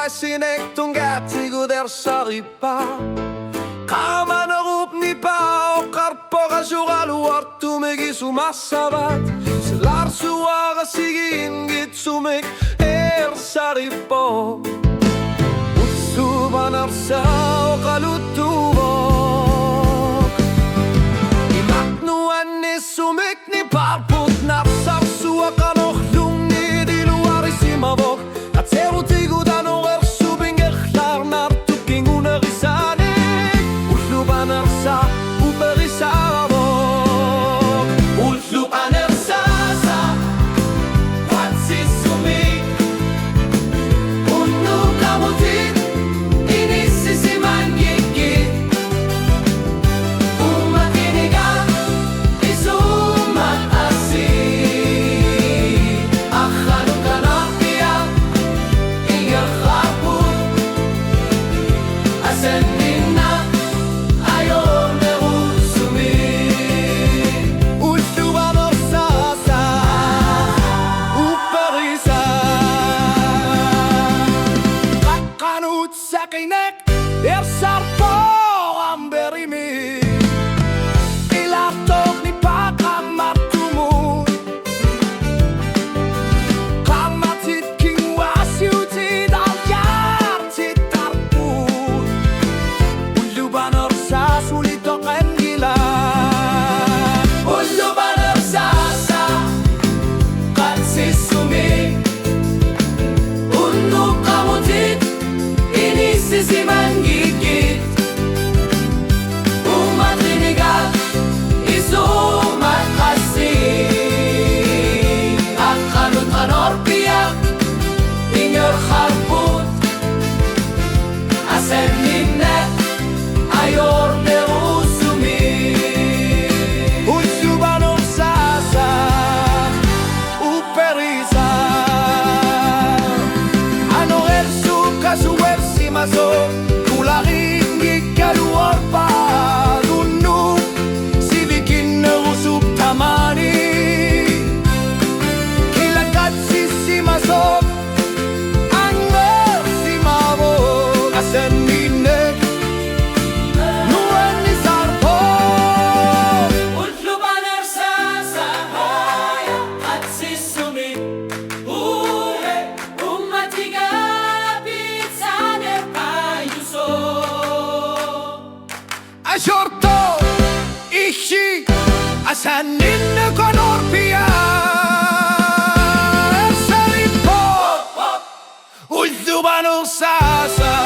ai sinek tungatigu der saripa Kamanarup ni pa o karpoga jugaluar tumegi sumasabat Selar suara sigin git sumek saripo Utsuban arsa o kalutubo Imaknuan ni sumek ni parput napsar suaka nochlung ni di luar isimabok At serutigu danong ersubing echlar nartuking unerisanek Utluban arsa uberisabok Utluban arsa sa Watsisumik Unu kamutit Inisisiman gigit Umakinigan Isumat asin Akhanong kanaktiyak Ingal kaput Asenin na Ayaw merusumik Utluban orsasa Uparisa Kakanut sa kinek Ersarpo ang berimi Ilatok ni pakamartumut Kamatit king wasiuti dalyar titarput Uluban orsas ulitok en gila Uluban orsasa Katsisumik Unu kamutit Inisisiman gigit Umat linigat Isumat kasih Akanut anorpiak Inger harput Asen ninnet Ayor merusumi Utsuban orsasa Uperisa Anorel suka suwer simaso Kularing gikaluar pa Dunu Sivikin nerusup tamani Kilakat sisimaso Anger simabog Asen ninek Nuen ni sarpo Utluban ersasa Haya at sisumit Uhe umatiga Pizzane payuso Asorto Ishi Asanin na konorpia Saripo Utluban ersasa